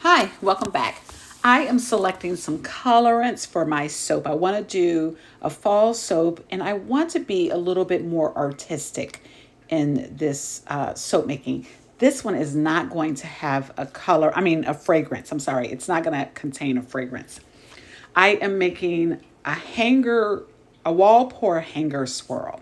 Hi, welcome back. I am selecting some colorants for my soap. I want to do a fall soap and I want to be a little bit more artistic in this soap making. This one is not going to have a fragrance. I'm sorry, it's not going to contain a fragrance. I am making a wall pour hanger swirl.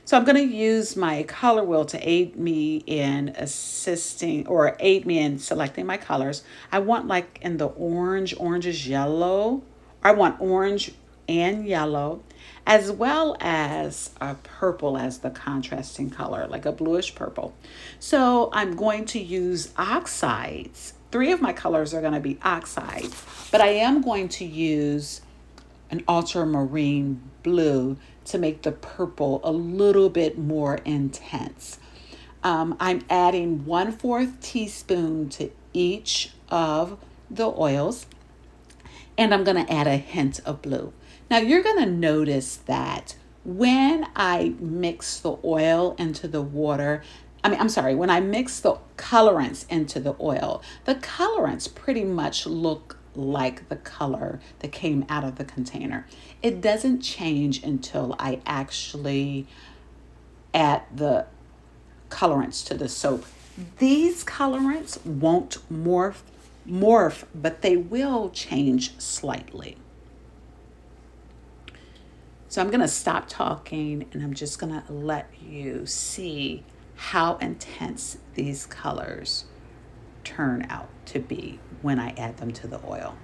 So I'm going to use my color wheel to aid me in assisting or aid me in selecting my colors. I want like in the orange is yellow. I want orange and yellow, as well as a purple as the contrasting color, like a bluish purple. So I'm going to use oxides. Three of my colors are going to be oxide, but I am going to use an ultramarine blue to make the purple a little bit more intense. I'm adding 1/4 teaspoon to each of the oils, and I'm going to add a hint of blue. Now you're going to notice that when I mix the oil into the water, when I mix the colorants into the colorants pretty much look like the color that came out of the container. It doesn't change until I actually add the colorants to the soap. These colorants won't morph, but they will change slightly. So I'm going to stop talking and I'm just going to let you see how intense these colors turn out to be when I add them to the oil.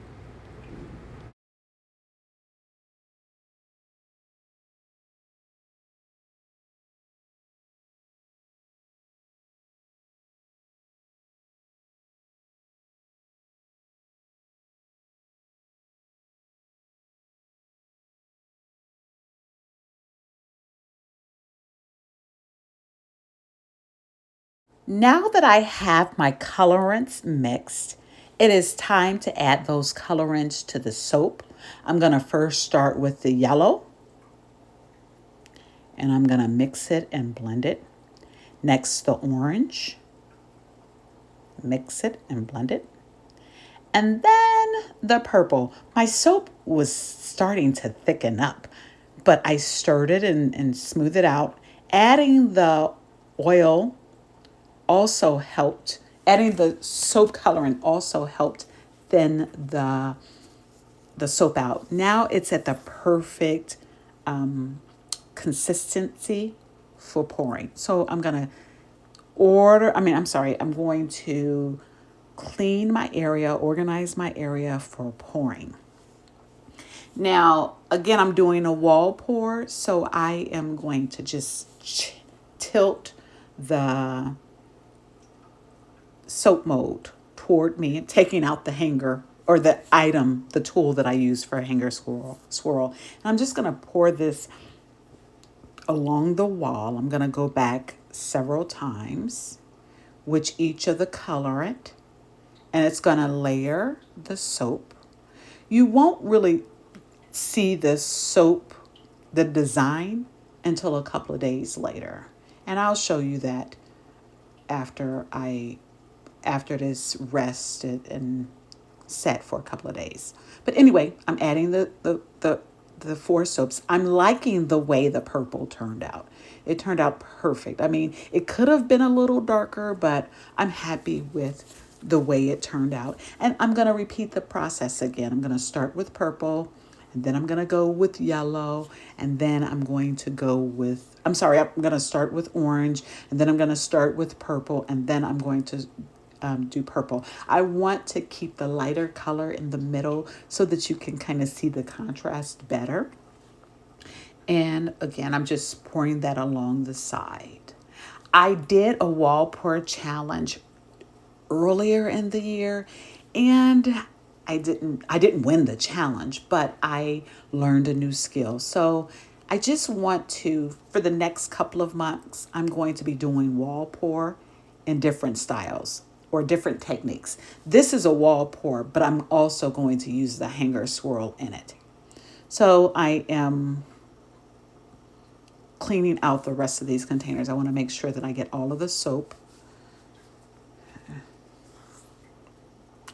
Now that I have my colorants mixed, it is time to add those colorants to the soap. I'm going to first start with the yellow and I'm going to mix it and blend it. Next, the orange, mix it and blend it. And then the purple. My soap was starting to thicken up, but I stirred it and smoothed it out. Adding the oil also helped. Adding the soap colorant also helped thin the soap out. Now it's at the perfect consistency for pouring. So I'm going to clean my area, organize my area for pouring. Now, again, I'm doing a wall pour, so I am going to just tilt the soap mold toward me, taking out the hanger or the tool that I use for a hanger swirl. And I'm just going to pour this along the wall. I'm going to go back several times with each of the colorant, and it's going to layer the soap. You won't really see the design, until a couple of days later. And I'll show you that after I after it is rested and set for a couple of days. But anyway, I'm adding the four soaps. I'm liking the way the purple turned out. It turned out perfect. I mean, it could have been a little darker, but I'm happy with the way it turned out. And I'm going to repeat the process again. I'm going to start with purple, and then I'm going to go with yellow, and then I'm going to start with orange, and then I'm going to start with purple, and then I'm going to do purple. I want to keep the lighter color in the middle so that you can kind of see the contrast better. And again, I'm just pouring that along the side. I did a wall pour challenge earlier in the year, and I didn't win the challenge, but I learned a new skill. So I just want to, for the next couple of months, I'm going to be doing wall pour in different styles or different techniques. This is a wall pour, but I'm also going to use the hanger swirl in it. So I am cleaning out the rest of these containers. I want to make sure that I get all of the soap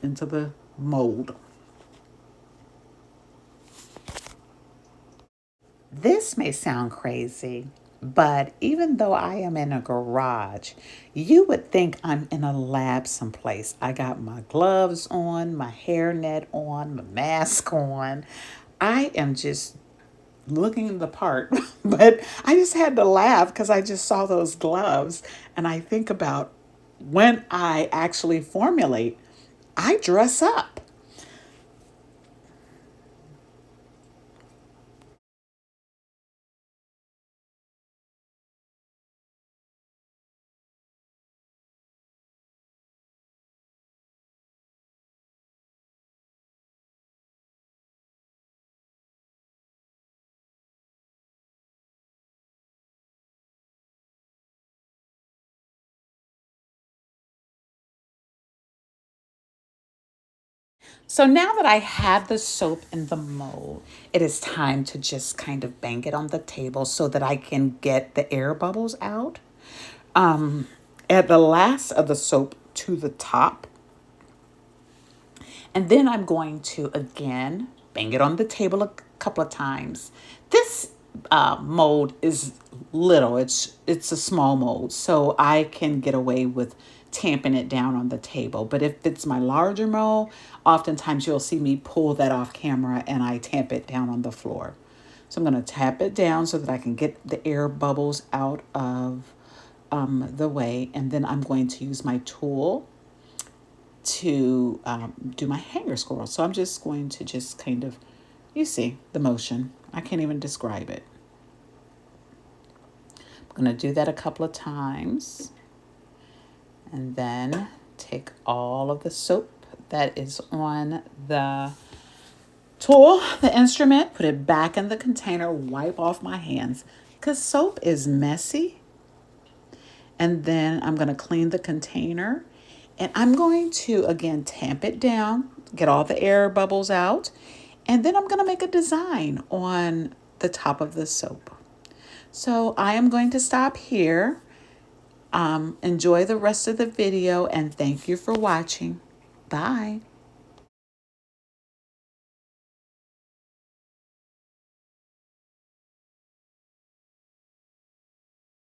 into the mold. This may sound crazy, but even though I am in a garage, you would think I'm in a lab someplace. I got my gloves on, my hairnet on, my mask on. I am just looking the part, but I just had to laugh because I just saw those gloves and I think about when I actually formulate, I dress up. So now that I have the soap in the mold, it is time to just kind of bang it on the table so that I can get the air bubbles out. Um, Add the last of the soap to the top. And then I'm going to again bang it on the table a couple of times. This mold is little. It's a small mold, so I can get away with tamping it down on the table. But if it's my larger mold, oftentimes you'll see me pull that off camera and I tamp it down on the floor. So I'm going to tap it down so that I can get the air bubbles out of the way. And then I'm going to use my tool to do my hanger squirrel. So I'm just going to just kind of, you see the motion. I can't even describe it. I'm going to do that a couple of times and then take all of the soap that is on the tool, the instrument, put it back in the container, wipe off my hands because soap is messy. And then I'm going to clean the container and I'm going to, again, tamp it down, get all the air bubbles out. And then I'm going to make a design on the top of the soap. So I am going to stop here. Enjoy the rest of the video and thank you for watching. Bye.